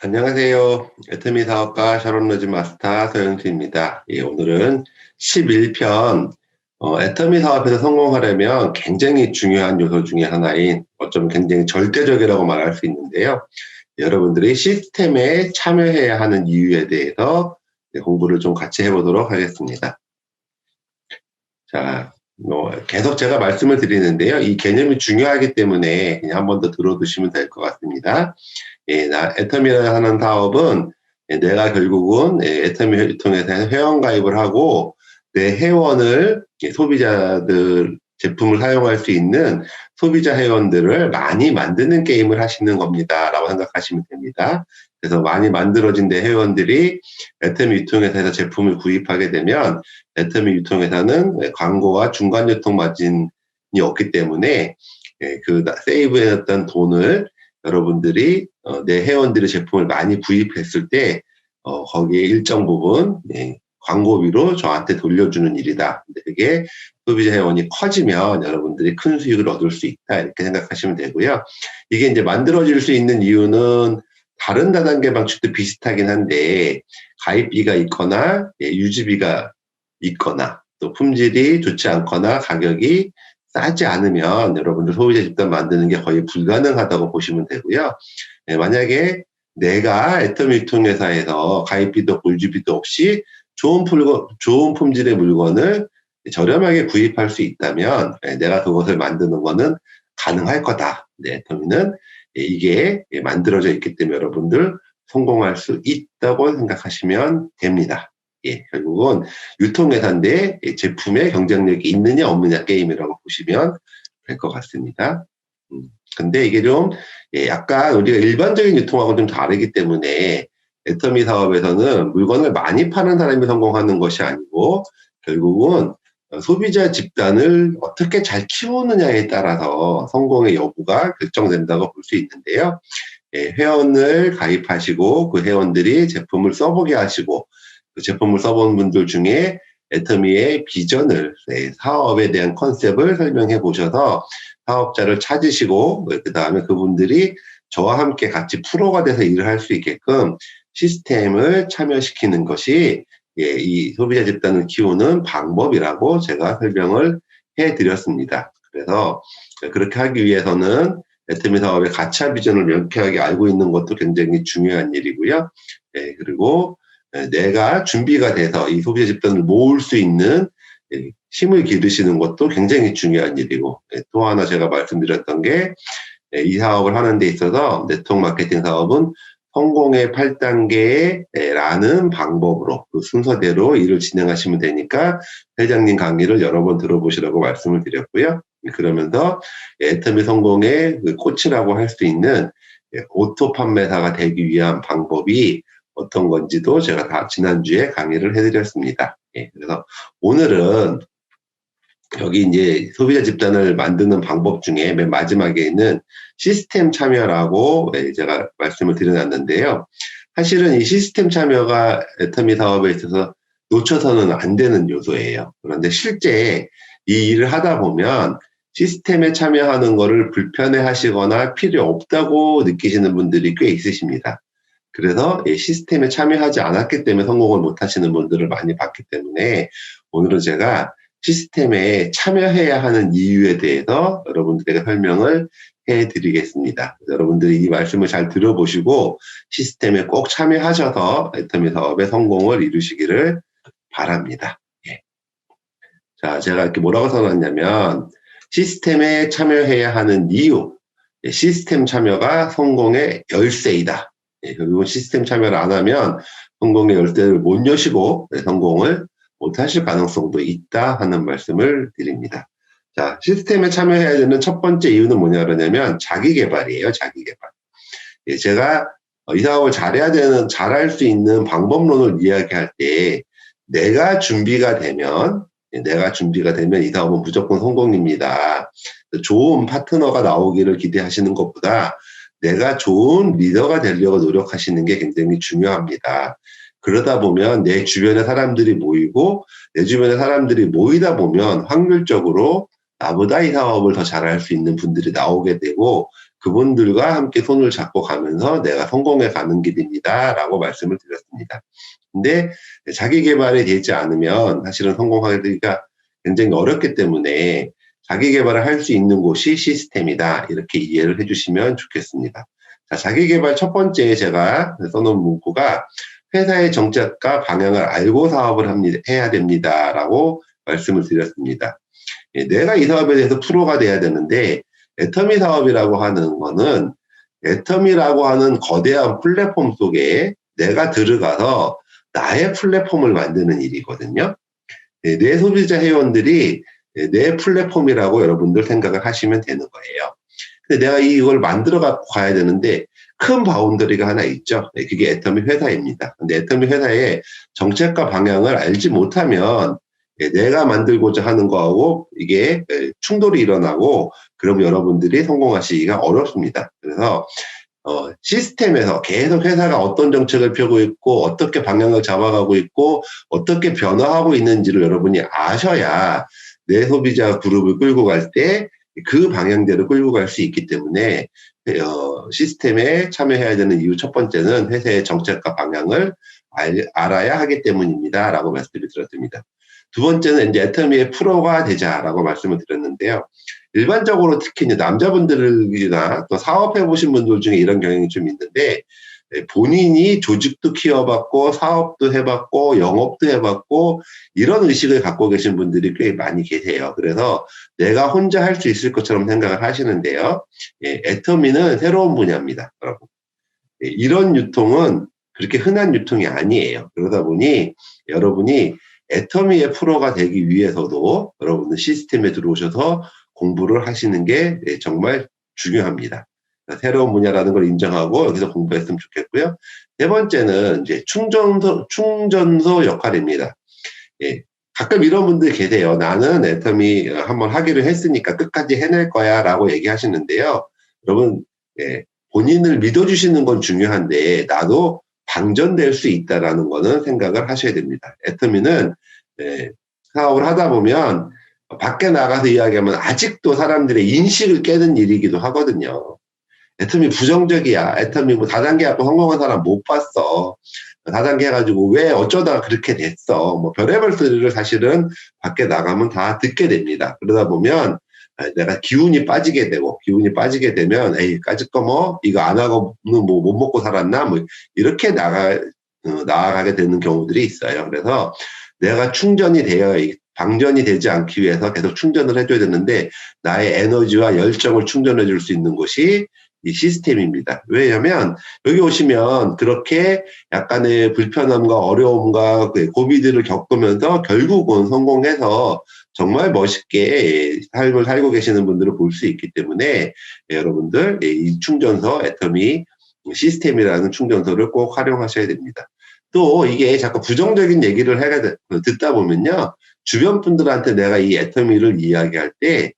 안녕하세요. 애터미 사업가 샤론 로즈 마스터 서영수입니다. 오늘은 11편 애터미 사업에서 성공하려면 굉장히 중요한 요소 중에 하나인 어쩌면 굉장히 절대적이라고 말할 수 있는데요. 여러분들이 시스템에 참여해야 하는 이유에 대해서 공부를 좀 같이 해보도록 하겠습니다. 자, 계속 제가 말씀을 드리는데요. 이 개념이 중요하기 때문에 그냥 한 번 더 들어두시면 될 것 같습니다. 애터미라 하는 사업은 내가 결국은 애터미를 통해서 회원가입을 하고 내 회원을 소비자들 제품을 사용할 수 있는 소비자 회원들을 많이 만드는 게임을 하시는 겁니다. 라고 생각하시면 됩니다. 그래서 많이 만들어진 내 회원들이 애터미 유통회사에서 제품을 구입하게 되면 애터미 유통회사는 광고와 중간 유통 마진이 없기 때문에 그 세이브해놨던 돈을 여러분들이 내 회원들의 제품을 많이 구입했을 때 거기에 일정 부분 광고비로 저한테 돌려주는 일이다. 근데 그게 소비자 회원이 커지면 여러분들이 큰 수익을 얻을 수 있다. 이렇게 생각하시면 되고요. 이게 이제 만들어질 수 있는 이유는 다른 다단계 방식도 비슷하긴 한데 가입비가 있거나 유지비가 있거나 또 품질이 좋지 않거나 가격이 싸지 않으면 여러분들 소비자 집단 만드는 게 거의 불가능하다고 보시면 되고요. 만약에 내가 애터미 유통회사에서 가입비도 유지비도 없이 좋은 품질의 물건을 저렴하게 구입할 수 있다면 내가 그것을 만드는 거는 가능할 거다. 애터미는 이게 만들어져 있기 때문에 여러분들 성공할 수 있다고 생각하시면 됩니다. 결국은 유통회사인데 제품의 경쟁력이 있느냐 없느냐 게임이라고 보시면 될 것 같습니다. 근데 이게 좀 약간 우리가 일반적인 유통하고 좀 다르기 때문에 애터미 사업에서는 물건을 많이 파는 사람이 성공하는 것이 아니고 결국은 소비자 집단을 어떻게 잘 키우느냐에 따라서 성공의 여부가 결정된다고 볼 수 있는데요. 회원을 가입하시고 그 회원들이 제품을 써보게 하시고 그 제품을 써본 분들 중에 애터미의 비전을, 사업에 대한 컨셉을 설명해 보셔서 사업자를 찾으시고 그 다음에 그분들이 저와 함께 같이 프로가 돼서 일을 할 수 있게끔 시스템을 참여시키는 것이 이 소비자 집단을 키우는 방법이라고 제가 설명을 해드렸습니다. 그래서 그렇게 하기 위해서는 애터미 사업의 가차 비전을 명쾌하게 알고 있는 것도 굉장히 중요한 일이고요. 그리고 내가 준비가 돼서 이 소비자 집단을 모을 수 있는 힘을 기르시는 것도 굉장히 중요한 일이고, 또 하나 제가 말씀드렸던 게 이 사업을 하는 데 있어서 네트워크 마케팅 사업은 성공의 8단계라는 방법으로 그 순서대로 일을 진행하시면 되니까 회장님 강의를 여러 번 들어보시라고 말씀을 드렸고요. 그러면서 애터미 성공의 그 코치라고 할 수 있는 오토 판매사가 되기 위한 방법이 어떤 건지도 제가 다 지난주에 강의를 해드렸습니다. 그래서 오늘은 여기 이제 소비자 집단을 만드는 방법 중에 맨 마지막에 있는 시스템 참여라고 제가 말씀을 드려놨는데요. 사실은 이 시스템 참여가 애터미 사업에 있어서 놓쳐서는 안 되는 요소예요. 그런데 실제 이 일을 하다 보면 시스템에 참여하는 거를 불편해 하시거나 필요 없다고 느끼시는 분들이 꽤 있으십니다. 그래서 시스템에 참여하지 않았기 때문에 성공을 못 하시는 분들을 많이 봤기 때문에 오늘은 제가 시스템에 참여해야 하는 이유에 대해서 여러분들에게 설명을 해드리겠습니다. 여러분들이 이 말씀을 잘 들어보시고 시스템에 꼭 참여하셔서 애터미 사업의 성공을 이루시기를 바랍니다. 자, 제가 이렇게 뭐라고 써놨냐면 시스템에 참여해야 하는 이유, 시스템 참여가 성공의 열쇠이다. 결국은 시스템 참여를 안 하면 성공의 열쇠를 못 여시고 성공을 못하실 가능성도 있다 하는 말씀을 드립니다. 자, 시스템에 참여해야 되는 첫 번째 이유는 뭐냐 그러냐면 자기개발이에요. 자기개발. 제가 이 사업을 잘할 수 있는 방법론을 이야기할 때 내가 준비가 되면 이 사업은 무조건 성공입니다. 좋은 파트너가 나오기를 기대하시는 것보다 내가 좋은 리더가 되려고 노력하시는 게 굉장히 중요합니다. 그러다 보면 내 주변에 사람들이 모이고 내 주변에 사람들이 모이다 보면 확률적으로 나보다 이 사업을 더 잘할 수 있는 분들이 나오게 되고 그분들과 함께 손을 잡고 가면서 내가 성공해 가는 길입니다라고 말씀을 드렸습니다. 근데 자기 개발이 되지 않으면 사실은 성공하기가 굉장히 어렵기 때문에 자기 개발을 할 수 있는 곳이 시스템이다. 이렇게 이해를 해주시면 좋겠습니다. 자, 자기 개발 첫 번째 제가 써놓은 문구가 회사의 정책과 방향을 알고 사업을 해야 됩니다라고 말씀을 드렸습니다. 내가 이 사업에 대해서 프로가 돼야 되는데 애터미 사업이라고 하는 거는 애터미라고 하는 거대한 플랫폼 속에 내가 들어가서 나의 플랫폼을 만드는 일이거든요. 내 소비자 회원들이 내 플랫폼이라고 여러분들 생각을 하시면 되는 거예요. 근데 내가 이걸 만들어 갖고 가야 되는데 큰 바운더리가 하나 있죠. 그게 애터미 회사입니다. 근데 애터미 회사의 정책과 방향을 알지 못하면 내가 만들고자 하는 거하고 이게 충돌이 일어나고 그럼 여러분들이 성공하시기가 어렵습니다. 그래서 시스템에서 계속 회사가 어떤 정책을 펴고 있고 어떻게 방향을 잡아가고 있고 어떻게 변화하고 있는지를 여러분이 아셔야 내 소비자 그룹을 끌고 갈 때 그 방향대로 끌고 갈 수 있기 때문에 시스템에 참여해야 되는 이유 첫 번째는 회사의 정책과 방향을 알아야 하기 때문입니다. 라고 말씀을 드렸습니다. 두 번째는 이제 애터미의 프로가 되자라고 말씀을 드렸는데요. 일반적으로 특히 이제 남자분들이나 또 사업해 보신 분들 중에 이런 경향이 좀 있는데 본인이 조직도 키워봤고 사업도 해봤고 영업도 해봤고 이런 의식을 갖고 계신 분들이 꽤 많이 계세요. 그래서 내가 혼자 할 수 있을 것처럼 생각을 하시는데요. 애터미는 새로운 분야입니다, 여러분. 이런 유통은 그렇게 흔한 유통이 아니에요. 그러다 보니 여러분이 애터미의 프로가 되기 위해서도 여러분은 시스템에 들어오셔서 공부를 하시는 게 정말 중요합니다. 새로운 분야라는 걸 인정하고 여기서 공부했으면 좋겠고요. 네 번째는 이제 충전소 역할입니다. 가끔 이런 분들 계세요. 나는 애터미 한번 하기로 했으니까 끝까지 해낼 거야 라고 얘기하시는데요. 여러분, 본인을 믿어주시는 건 중요한데 나도 방전될 수 있다라는 거는 생각을 하셔야 됩니다. 애터미는 사업을 하다 보면 밖에 나가서 이야기하면 아직도 사람들의 인식을 깨는 일이기도 하거든요. 애터미 부정적이야. 애터미 뭐 다단계 갖고 성공한 사람 못 봤어. 다단계 해가지고 왜 어쩌다가 그렇게 됐어. 뭐 별의별 소리를 사실은 밖에 나가면 다 듣게 됩니다. 그러다 보면 내가 기운이 빠지게 되면 에이 까짓 거 뭐 이거 안 하고는 뭐 못 먹고 살았나 뭐 이렇게 나아가게 되는 경우들이 있어요. 그래서 내가 충전이 되어 방전이 되지 않기 위해서 계속 충전을 해줘야 되는데 나의 에너지와 열정을 충전해 줄 수 있는 곳이 이 시스템입니다. 왜냐하면 여기 오시면 그렇게 약간의 불편함과 어려움과 고비들을 겪으면서 결국은 성공해서 정말 멋있게 삶을 살고 계시는 분들을 볼 수 있기 때문에 여러분들 이 충전소 애터미 시스템이라는 충전소를 꼭 활용하셔야 됩니다. 또 이게 자꾸 부정적인 얘기를 듣다 보면요. 주변 분들한테 내가 이 애터미를 이야기할 때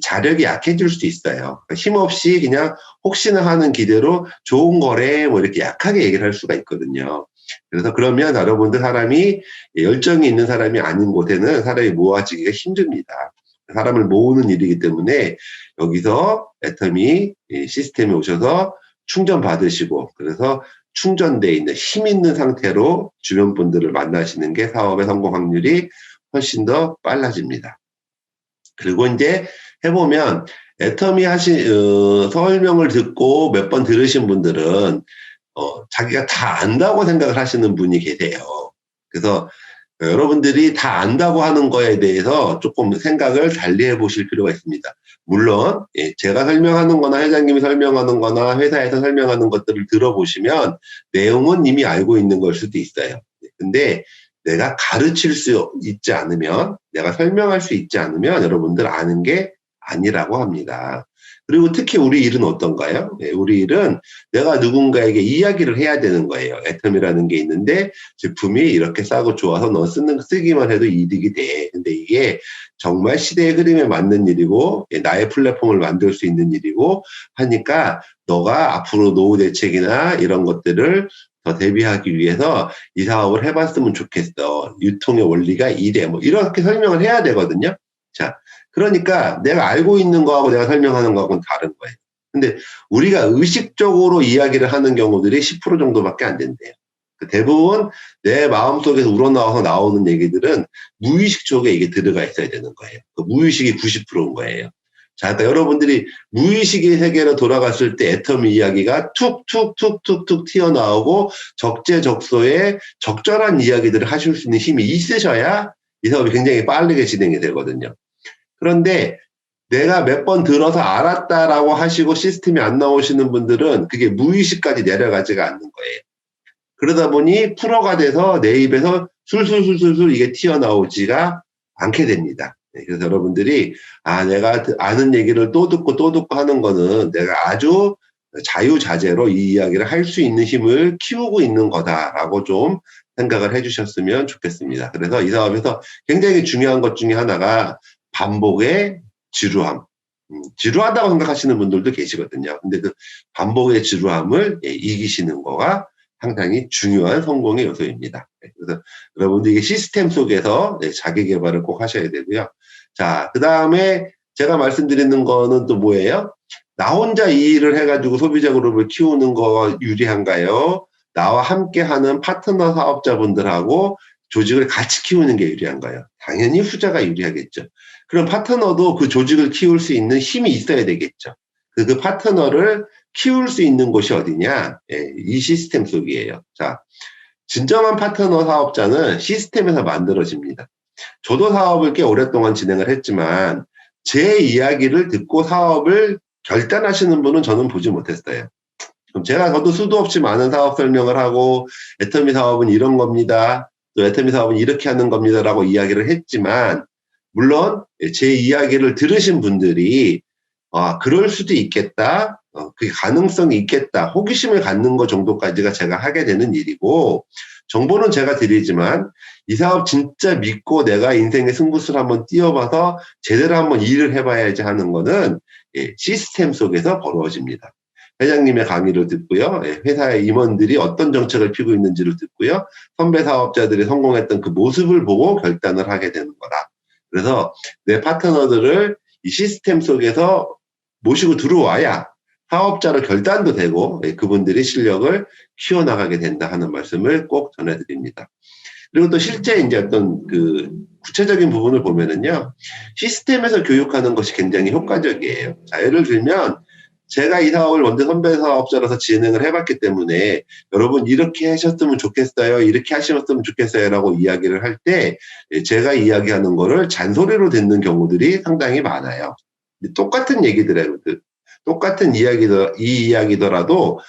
자력이 약해질 수 있어요. 힘없이 그냥 혹시나 하는 기대로 좋은 거래 뭐 이렇게 약하게 얘기를 할 수가 있거든요. 그래서 그러면 여러분들 사람이 열정이 있는 사람이 아닌 곳에는 사람이 모아지기가 힘듭니다. 사람을 모으는 일이기 때문에 여기서 애터미 시스템에 오셔서 충전 받으시고 그래서 충전되어 있는 힘 있는 상태로 주변 분들을 만나시는 게 사업의 성공 확률이 훨씬 더 빨라집니다. 그리고 이제 해보면 애터미 설명을 듣고 몇 번 들으신 분들은 자기가 다 안다고 생각을 하시는 분이 계세요. 그래서 여러분들이 다 안다고 하는 거에 대해서 조금 생각을 달리 해보실 필요가 있습니다. 물론 제가 설명하는 거나 회장님이 설명하는 거나 회사에서 설명하는 것들을 들어보시면 내용은 이미 알고 있는 걸 수도 있어요. 근데 내가 가르칠 수 있지 않으면 내가 설명할 수 있지 않으면 여러분들 아는 게 아니라고 합니다. 그리고 특히 우리 일은 어떤가요? 우리 일은 내가 누군가에게 이야기를 해야 되는 거예요. 애텀이라는 게 있는데 제품이 이렇게 싸고 좋아서 너 쓰기만 해도 이득이 돼. 근데 이게 정말 시대의 흐름에 맞는 일이고 나의 플랫폼을 만들 수 있는 일이고 하니까 너가 앞으로 노후 대책이나 이런 것들을 더 대비하기 위해서 이 사업을 해봤으면 좋겠어. 유통의 원리가 이래. 뭐 이렇게 설명을 해야 되거든요. 자, 그러니까 내가 알고 있는 거하고 내가 설명하는 거하고는 다른 거예요. 근데 우리가 의식적으로 이야기를 하는 경우들이 10% 정도밖에 안 된대요. 대부분 내 마음속에서 우러나와서 나오는 얘기들은 무의식 쪽에 이게 들어가 있어야 되는 거예요. 그 무의식이 90%인 거예요. 자, 그러니까 여러분들이 무의식의 세계로 돌아갔을 때 애터미 이야기가 툭툭툭툭툭 튀어나오고 적재적소에 적절한 이야기들을 하실 수 있는 힘이 있으셔야 이 사업이 굉장히 빠르게 진행이 되거든요. 그런데 내가 몇 번 들어서 알았다라고 하시고 시스템이 안 나오시는 분들은 그게 무의식까지 내려가지가 않는 거예요. 그러다 보니 프로가 돼서 내 입에서 술술술술술 이게 튀어나오지가 않게 됩니다. 그래서 여러분들이 내가 아는 얘기를 또 듣고 하는 거는 내가 아주 자유자재로 이 이야기를 할 수 있는 힘을 키우고 있는 거다라고 좀 생각을 해주셨으면 좋겠습니다. 그래서 이 사업에서 굉장히 중요한 것 중에 하나가 반복의 지루함. 지루하다고 생각하시는 분들도 계시거든요. 근데 그 반복의 지루함을 이기시는 거가 상당히 중요한 성공의 요소입니다. 그래서 여러분들 이게 시스템 속에서 자기 개발을 꼭 하셔야 되고요. 자, 그 다음에 제가 말씀드리는 거는 또 뭐예요? 나 혼자 이 일을 해가지고 소비자 그룹을 키우는 거 유리한가요? 나와 함께 하는 파트너 사업자분들하고 조직을 같이 키우는 게 유리한가요? 당연히 후자가 유리하겠죠. 그럼 파트너도 그 조직을 키울 수 있는 힘이 있어야 되겠죠. 그 파트너를 키울 수 있는 곳이 어디냐? 이 시스템 속이에요. 자, 진정한 파트너 사업자는 시스템에서 만들어집니다. 저도 사업을 꽤 오랫동안 진행을 했지만 제 이야기를 듣고 사업을 결단하시는 분은 저는 보지 못했어요. 그럼 저도 수도 없이 많은 사업 설명을 하고 애터미 사업은 이런 겁니다. 또 애터미 사업은 이렇게 하는 겁니다라고 이야기를 했지만 물론 제 이야기를 들으신 분들이 그럴 수도 있겠다. 그게 가능성이 있겠다. 호기심을 갖는 것 정도까지가 제가 하게 되는 일이고 정보는 제가 드리지만 이 사업 진짜 믿고 내가 인생의 승부수를 한번 띄워봐서 제대로 한번 일을 해봐야지 하는 거는 시스템 속에서 벌어집니다. 회장님의 강의를 듣고요. 회사의 임원들이 어떤 정책을 피고 있는지를 듣고요. 선배 사업자들이 성공했던 그 모습을 보고 결단을 하게 되는 거다. 그래서 내 파트너들을 이 시스템 속에서 모시고 들어와야 사업자로 결단도 되고 그분들이 실력을 키워나가게 된다 하는 말씀을 꼭 전해드립니다. 그리고 또 실제 이제 어떤 그 구체적인 부분을 보면은요, 시스템에서 교육하는 것이 굉장히 효과적이에요. 자, 예를 들면 제가 이 사업을 먼저 선배 사업자로서 진행을 해봤기 때문에 여러분 이렇게 하셨으면 좋겠어요, 이렇게 하셨으면 좋겠어요라고 이야기를 할 때 제가 이야기하는 거를 잔소리로 듣는 경우들이 상당히 많아요. 똑같은 얘기들이에요. 똑같은 이야기더라도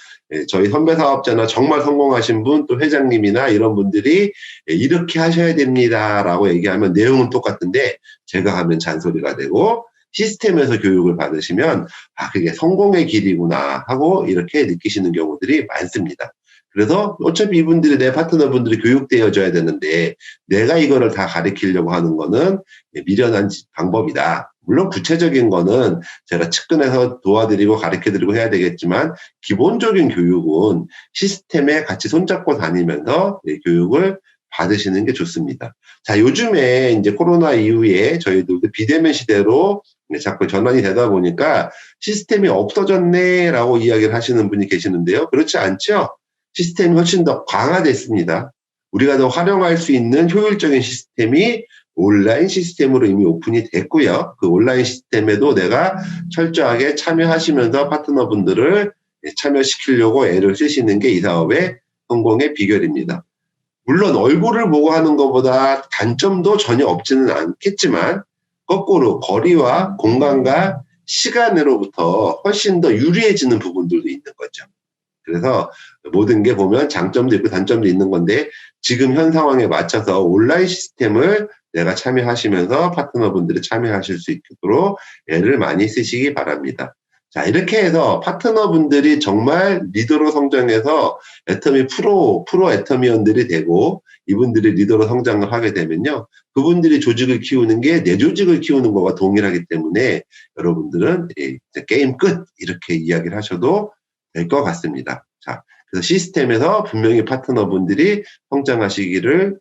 저희 선배 사업자나 정말 성공하신 분, 또 회장님이나 이런 분들이 이렇게 하셔야 됩니다라고 얘기하면 내용은 똑같은데 제가 하면 잔소리가 되고 시스템에서 교육을 받으시면 그게 성공의 길이구나 하고 이렇게 느끼시는 경우들이 많습니다. 그래서 어차피 이분들이 내 파트너분들이 교육되어져야 되는데 내가 이거를 다 가르치려고 하는 거는 미련한 방법이다. 물론 구체적인 거는 제가 측근에서 도와드리고 가르쳐드리고 해야 되겠지만 기본적인 교육은 시스템에 같이 손잡고 다니면서 교육을 받으시는 게 좋습니다. 자, 요즘에 이제 코로나 이후에 저희들도 비대면 시대로 자꾸 전환이 되다 보니까 시스템이 없어졌네라고 이야기를 하시는 분이 계시는데요. 그렇지 않죠? 시스템이 훨씬 더 강화됐습니다. 우리가 더 활용할 수 있는 효율적인 시스템이 온라인 시스템으로 이미 오픈이 됐고요. 그 온라인 시스템에도 내가 철저하게 참여하시면서 파트너분들을 참여시키려고 애를 쓰시는 게 이 사업의 성공의 비결입니다. 물론 얼굴을 보고 하는 것보다 단점도 전혀 없지는 않겠지만 거꾸로 거리와 공간과 시간으로부터 훨씬 더 유리해지는 부분들도 있는 거죠. 그래서 모든 게 보면 장점도 있고 단점도 있는 건데 지금 현 상황에 맞춰서 온라인 시스템을 내가 참여하시면서 파트너분들이 참여하실 수 있도록 애를 많이 쓰시기 바랍니다. 자, 이렇게 해서 파트너분들이 정말 리더로 성장해서 애터미 프로 애터미원들이 되고 이분들이 리더로 성장을 하게 되면요. 그분들이 조직을 키우는 게 내 조직을 키우는 것과 동일하기 때문에 여러분들은 게임 끝 이렇게 이야기를 하셔도 될 것 같습니다. 자, 그래서 시스템에서 분명히 파트너분들이 성장하시기를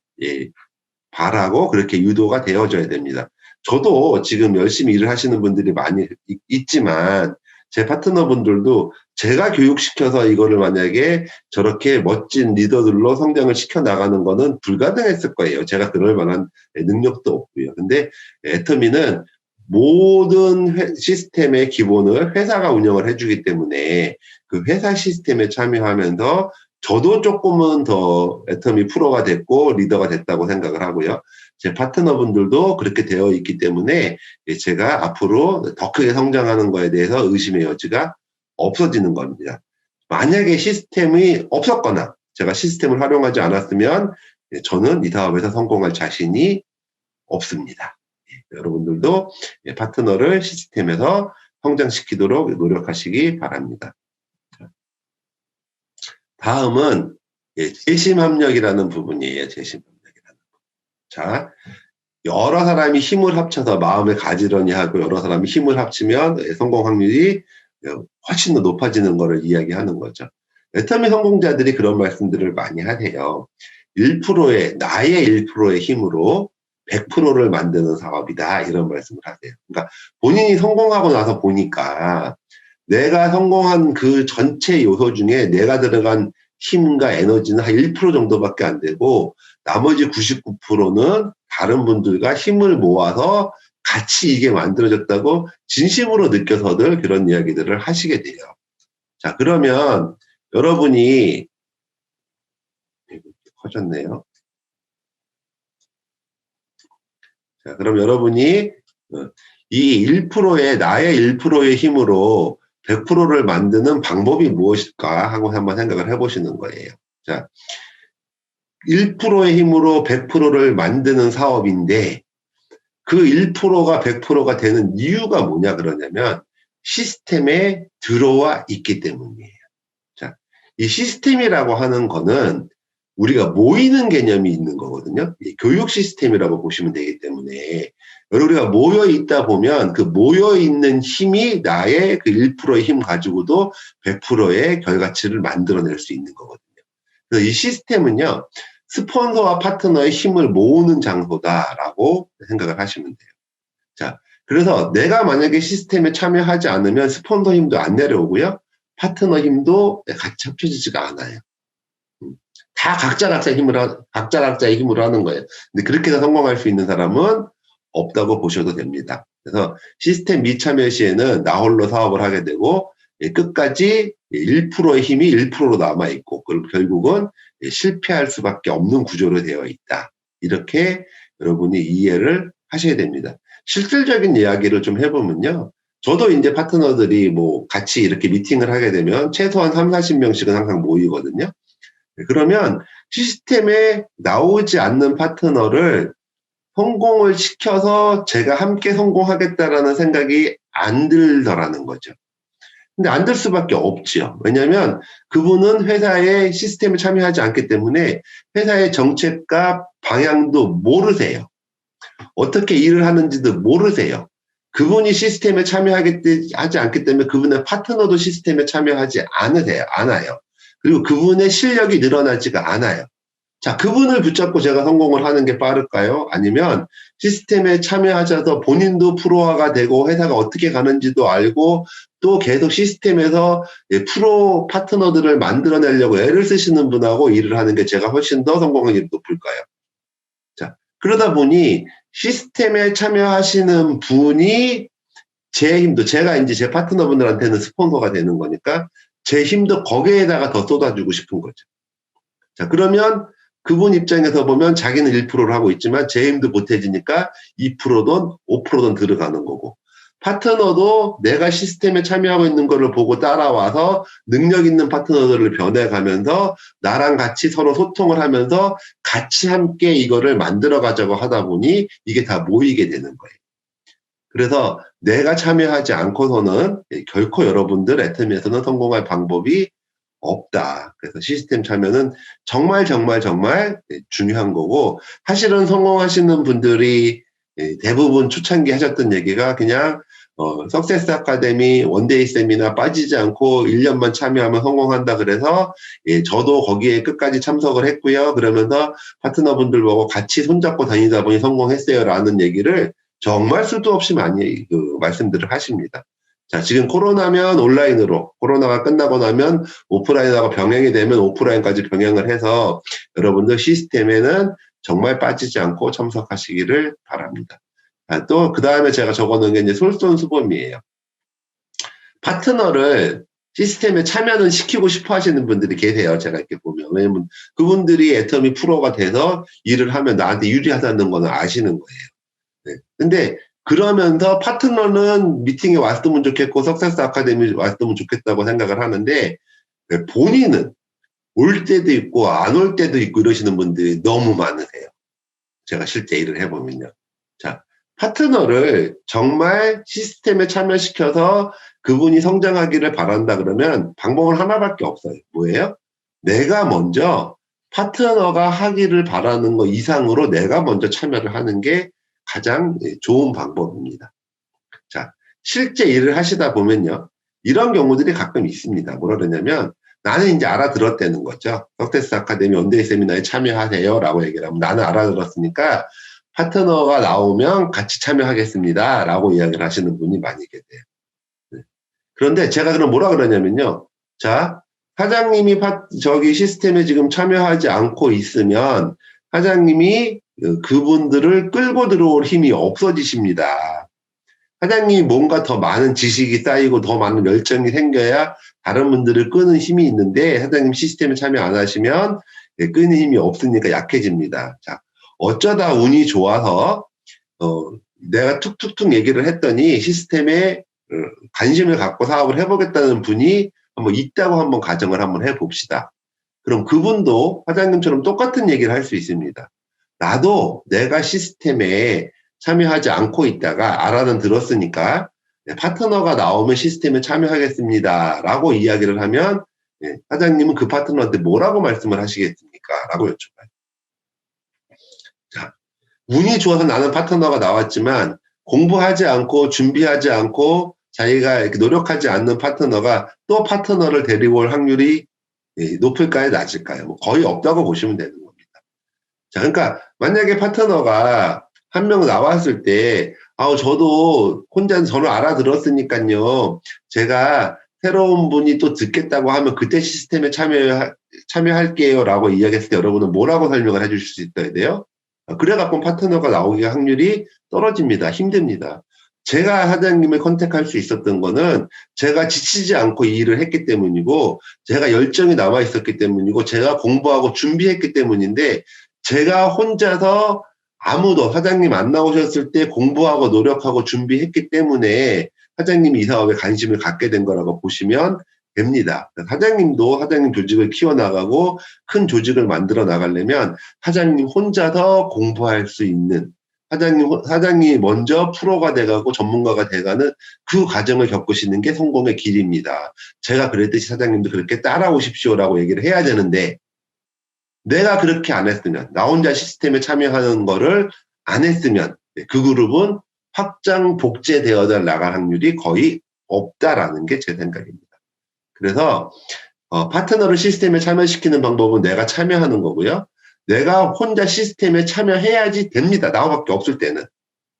바라고 그렇게 유도가 되어져야 됩니다. 저도 지금 열심히 일을 하시는 분들이 많이 있지만 제 파트너분들도 제가 교육시켜서 이거를 만약에 저렇게 멋진 리더들로 성장을 시켜 나가는 거는 불가능했을 거예요. 제가 그럴 만한 능력도 없고요. 근데 애터미는 모든 시스템의 기본을 회사가 운영을 해주기 때문에 그 회사 시스템에 참여하면서 저도 조금은 더 애터미 프로가 됐고 리더가 됐다고 생각을 하고요. 제 파트너분들도 그렇게 되어 있기 때문에 제가 앞으로 더 크게 성장하는 거에 대해서 의심의 여지가 없어지는 겁니다. 만약에 시스템이 없었거나 제가 시스템을 활용하지 않았으면 저는 이 사업에서 성공할 자신이 없습니다. 여러분들도 파트너를 시스템에서 성장시키도록 노력하시기 바랍니다. 다음은 재심합력이라는 부분이에요. 재심합력이라는 부분. 자, 여러 사람이 힘을 합쳐서 마음을 가지런히 하고 여러 사람이 힘을 합치면 성공 확률이 훨씬 더 높아지는 것을 이야기하는 거죠. 애터미 성공자들이 그런 말씀들을 많이 하세요. 1%의 나의 1%의 힘으로 100%를 만드는 사업이다 이런 말씀을 하세요. 그러니까 본인이 성공하고 나서 보니까 내가 성공한 그 전체 요소 중에 내가 들어간 힘과 에너지는 한 1% 정도밖에 안 되고 나머지 99%는 다른 분들과 힘을 모아서 같이 이게 만들어졌다고 진심으로 느껴서들 그런 이야기들을 하시게 돼요. 자, 그러면 여러분이 커졌네요. 자, 그럼 여러분이 이 1%의 나의 1%의 힘으로 100%를 만드는 방법이 무엇일까 하고 한번 생각을 해보시는 거예요. 자, 1%의 힘으로 100%를 만드는 사업인데 그 1%가 100%가 되는 이유가 뭐냐 그러냐면 시스템에 들어와 있기 때문이에요. 자, 이 시스템이라고 하는 거는 우리가 모이는 개념이 있는 거거든요. 교육 시스템이라고 보시면 되기 때문에 우리가 모여 있다 보면 그 모여 있는 힘이 나의 그 1%의 힘 가지고도 100%의 결과치를 만들어낼 수 있는 거거든요. 그래서 이 시스템은요, 스폰서와 파트너의 힘을 모으는 장소다라고 생각을 하시면 돼요. 자, 그래서 내가 만약에 시스템에 참여하지 않으면 스폰서 힘도 안 내려오고요, 파트너 힘도 같이 합쳐지지가 않아요. 다 각자의 힘으로 하는 거예요. 근데 그렇게 해서 성공할 수 있는 사람은 없다고 보셔도 됩니다. 그래서 시스템 미참여 시에는 나 홀로 사업을 하게 되고 끝까지 1%의 힘이 1%로 남아있고 결국은 실패할 수밖에 없는 구조로 되어 있다. 이렇게 여러분이 이해를 하셔야 됩니다. 실질적인 이야기를 좀 해보면요. 저도 이제 파트너들이 뭐 같이 이렇게 미팅을 하게 되면 최소한 30-40명씩은 항상 모이거든요. 그러면 시스템에 나오지 않는 파트너를 성공을 시켜서 제가 함께 성공하겠다라는 생각이 안 들더라는 거죠. 근데 안 들 수밖에 없죠. 왜냐하면 그분은 회사의 시스템에 참여하지 않기 때문에 회사의 정책과 방향도 모르세요. 어떻게 일을 하는지도 모르세요. 그분이 시스템에 참여하지 않기 때문에 그분의 파트너도 시스템에 참여하지 않아요. 그리고 그분의 실력이 늘어나지가 않아요. 자, 그분을 붙잡고 제가 성공을 하는 게 빠를까요? 아니면 시스템에 참여하셔서 본인도 프로화가 되고 회사가 어떻게 가는지도 알고 또 계속 시스템에서 프로 파트너들을 만들어내려고 애를 쓰시는 분하고 일을 하는 게 제가 훨씬 더 성공률이 높을까요? 자, 그러다 보니 시스템에 참여하시는 분이 제 힘도, 제가 이제 제 파트너분들한테는 스폰서가 되는 거니까 제 힘도 거기에다가 더 쏟아주고 싶은 거죠. 자, 그러면 그분 입장에서 보면 자기는 1%를 하고 있지만 제 힘도 보태지니까 2%든 5%든 들어가는 거고, 파트너도 내가 시스템에 참여하고 있는 거를 보고 따라와서 능력 있는 파트너들을 변해가면서 나랑 같이 서로 소통을 하면서 같이 함께 이거를 만들어 가자고 하다 보니 이게 다 모이게 되는 거예요. 그래서 내가 참여하지 않고서는 결코 여러분들 애터미에서는 성공할 방법이 없다. 그래서 시스템 참여는 정말 중요한 거고, 사실은 성공하시는 분들이 대부분 초창기 하셨던 얘기가 그냥 석세스 아카데미 원데이 세미나 빠지지 않고 1년만 참여하면 성공한다 그래서 저도 거기에 끝까지 참석을 했고요. 그러면서 파트너분들 보고 같이 손잡고 다니다 보니 성공했어요 라는 얘기를 정말 수도 없이 많이 말씀들을 하십니다. 자, 지금 코로나면 온라인으로, 코로나가 끝나고 나면 오프라인하고 병행이 되면 오프라인까지 병행을 해서 여러분들 시스템에는 정말 빠지지 않고 참석하시기를 바랍니다. 또 그 다음에 제가 적어놓은 게 이제 솔선수범이에요. 파트너를 시스템에 참여는 시키고 싶어 하시는 분들이 계세요. 제가 이렇게 보면. 왜냐면 그분들이 애터미 프로가 돼서 일을 하면 나한테 유리하다는 거는 아시는 거예요. 네. 근데 그러면서 파트너는 미팅에 왔으면 좋겠고 석세스 아카데미 왔으면 좋겠다고 생각을 하는데 본인은 올 때도 있고 안 올 때도 있고 이러시는 분들이 너무 많으세요. 제가 실제 일을 해보면요. 자, 파트너를 정말 시스템에 참여시켜서 그분이 성장하기를 바란다 그러면 방법은 하나밖에 없어요. 뭐예요? 내가 먼저 파트너가 하기를 바라는 거 이상으로 내가 먼저 참여를 하는 게 가장 좋은 방법입니다. 자, 실제 일을 하시다 보면요. 이런 경우들이 가끔 있습니다. 뭐라 그러냐면 나는 이제 알아들었다는 거죠. 석세스 아카데미 원데이 세미나에 참여하세요 라고 얘기를 하면 나는 알아들었으니까 파트너가 나오면 같이 참여하겠습니다 라고 이야기를 하시는 분이 많이 계세요. 그런데 제가 그럼 뭐라 그러냐면요. 자, 사장님이 저기 시스템에 지금 참여하지 않고 있으면 사장님이 그분들을 끌고 들어올 힘이 없어지십니다. 사장님이 뭔가 더 많은 지식이 쌓이고 더 많은 열정이 생겨야 다른 분들을 끄는 힘이 있는데 사장님 시스템에 참여 안 하시면 끄는 힘이 없으니까 약해집니다. 자, 어쩌다 운이 좋아서 내가 툭툭툭 얘기를 했더니 시스템에 관심을 갖고 사업을 해보겠다는 분이 한번 있다고 한번 가정을 한번 해봅시다. 그럼 그분도 사장님처럼 똑같은 얘기를 할 수 있습니다. 나도 내가 시스템에 참여하지 않고 있다가 알아는 들었으니까 파트너가 나오면 시스템에 참여하겠습니다 라고 이야기를 하면 사장님은 그 파트너한테 뭐라고 말씀을 하시겠습니까? 라고 여쭤봐요. 자, 운이 좋아서 나는 파트너가 나왔지만 공부하지 않고 준비하지 않고 자기가 이렇게 노력하지 않는 파트너가 또 파트너를 데리고 올 확률이 높을까요? 낮을까요? 뭐 거의 없다고 보시면 되는 겁니다. 자, 그러니까 만약에 파트너가 한 명 나왔을 때 저도 혼자 저를 알아들었으니까요. 제가 새로운 분이 또 듣겠다고 하면 그때 시스템에 참여할게요 라고 이야기했을 때 여러분은 뭐라고 설명을 해주실 수 있어야 돼요? 그래갖고 파트너가 나오기 확률이 떨어집니다. 힘듭니다. 제가 사장님을 컨택할 수 있었던 거는 제가 지치지 않고 이 일을 했기 때문이고 제가 열정이 남아 있었기 때문이고 제가 공부하고 준비했기 때문인데 제가 혼자서 아무도 사장님 안 나오셨을 때 공부하고 노력하고 준비했기 때문에 사장님이 이 사업에 관심을 갖게 된 거라고 보시면 됩니다. 사장님도 사장님 조직을 키워나가고 큰 조직을 만들어 나가려면 사장님 혼자서 공부할 수 있는 사장님이 먼저 프로가 돼가고 전문가가 돼가는 그 과정을 겪으시는 게 성공의 길입니다. 제가 그랬듯이 사장님도 그렇게 따라오십시오라고 얘기를 해야 되는데 내가 그렇게 안 했으면 나 혼자 시스템에 참여하는 거를 안 했으면 그 그룹은 확장 복제되어 나갈 확률이 거의 없다라는 게 제 생각입니다. 그래서 파트너를 시스템에 참여시키는 방법은 내가 참여하는 거고요. 내가 혼자 시스템에 참여해야지 됩니다. 나밖에 없을 때는.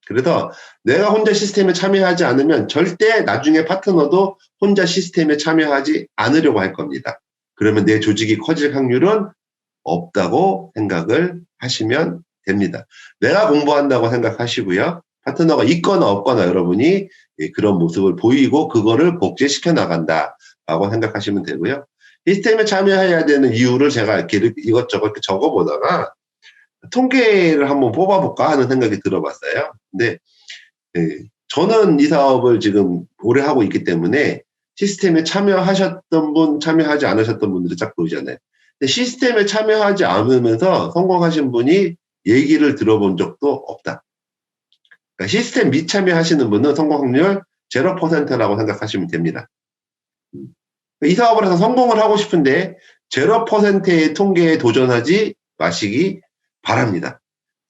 그래서 내가 혼자 시스템에 참여하지 않으면 절대 나중에 파트너도 혼자 시스템에 참여하지 않으려고 할 겁니다. 그러면 내 조직이 커질 확률은 없다고 생각을 하시면 됩니다. 내가 공부한다고 생각하시고요. 파트너가 있거나 없거나 여러분이 그런 모습을 보이고 그거를 복제시켜 나간다라고 생각하시면 되고요. 시스템에 참여해야 되는 이유를 제가 이렇게 이것저것 이렇게 적어보다가 통계를 한번 뽑아볼까 하는 생각이 들어봤어요. 근데 저는 이 사업을 지금 오래 하고 있기 때문에 시스템에 참여하셨던 분, 참여하지 않으셨던 분들이 쫙 보이잖아요. 근데 시스템에 참여하지 않으면서 성공하신 분이 얘기를 들어본 적도 없다. 그러니까 시스템 미참여하시는 분은 성공 확률 0%라고 생각하시면 됩니다. 이 사업을 해서 성공을 하고 싶은데 0%의 통계에 도전하지 마시기 바랍니다.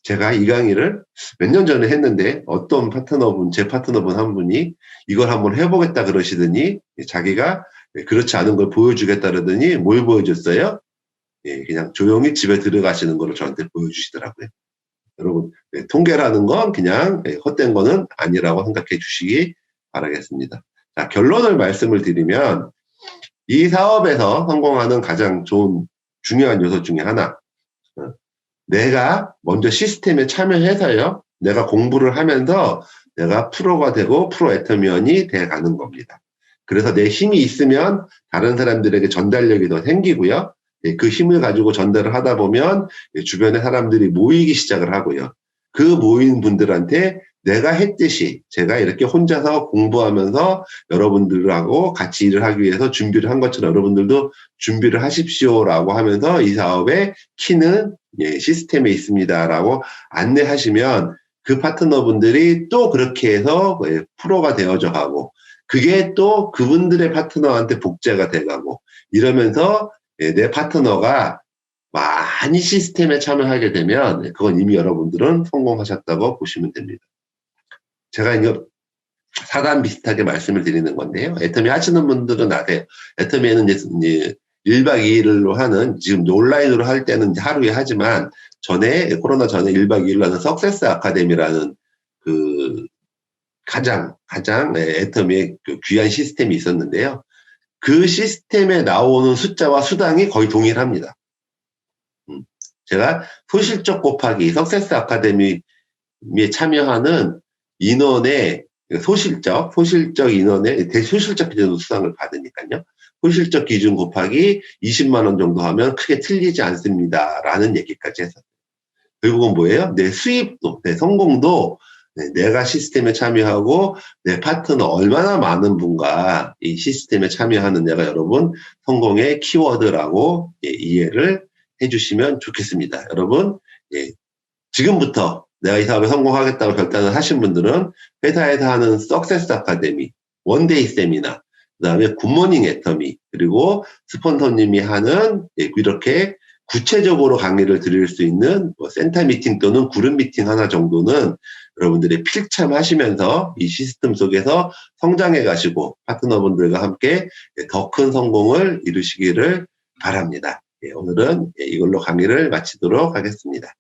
제가 이 강의를 몇 년 전에 했는데 어떤 파트너분, 제 파트너분 한 분이 이걸 한번 해보겠다 그러시더니 자기가 그렇지 않은 걸 보여주겠다 그러더니 뭘 보여줬어요? 그냥 조용히 집에 들어가시는 거를 저한테 보여주시더라고요. 여러분, 통계라는 건 그냥 헛된 거는 아니라고 생각해 주시기 바라겠습니다. 자, 결론을 말씀을 드리면 이 사업에서 성공하는 가장 좋은 중요한 요소 중에 하나, 내가 먼저 시스템에 참여해서요, 내가 공부를 하면서 내가 프로가 되고 프로 애터미언이 돼가는 겁니다. 그래서 내 힘이 있으면 다른 사람들에게 전달력이 더 생기고요. 그 힘을 가지고 전달을 하다 보면 주변에 사람들이 모이기 시작을 하고요. 그 모인 분들한테 내가 했듯이 제가 이렇게 혼자서 공부하면서 여러분들하고 같이 일을 하기 위해서 준비를 한 것처럼 여러분들도 준비를 하십시오라고 하면서 이 사업의 키는 시스템에 있습니다라고 안내하시면 그 파트너분들이 또 그렇게 해서 프로가 되어져 가고 그게 또 그분들의 파트너한테 복제가 돼가고 이러면서 내 파트너가 많이 시스템에 참여하게 되면 그건 이미 여러분들은 성공하셨다고 보시면 됩니다. 제가 이제 사단 비슷하게 말씀을 드리는 건데요. 애터미 하시는 분들은 아세요. 애터미에는 이제 1박 2일로 하는, 지금 온라인으로 할 때는 하루에 하지만 코로나 전에 1박 2일로 하는 석세스 아카데미라는 그 가장 애터미의 그 귀한 시스템이 있었는데요. 그 시스템에 나오는 숫자와 수당이 거의 동일합니다. 제가 소실적 곱하기 석세스 아카데미에 참여하는 인원의 소실적 인원의 대소실적 기준 수당을 받으니까요. 소실적 기준 곱하기 20만 원 정도 하면 크게 틀리지 않습니다라는 얘기까지 했어요. 결국은 뭐예요? 내 수입도, 내 성공도 내가 시스템에 참여하고 내 파트너 얼마나 많은 분과 이 시스템에 참여하느냐가 여러분 성공의 키워드라고 이해를 해주시면 좋겠습니다. 여러분 지금부터 내가 이 사업에 성공하겠다고 결단을 하신 분들은 회사에서 하는 석세스 아카데미, 원데이 세미나, 그 다음에 굿모닝 애터미, 그리고 스폰서님이 하는 이렇게 구체적으로 강의를 드릴 수 있는 센터 미팅 또는 그룹 미팅 하나 정도는 여러분들이 필참하시면서 이 시스템 속에서 성장해 가시고 파트너분들과 함께 더 큰 성공을 이루시기를 바랍니다. 오늘은 이걸로 강의를 마치도록 하겠습니다.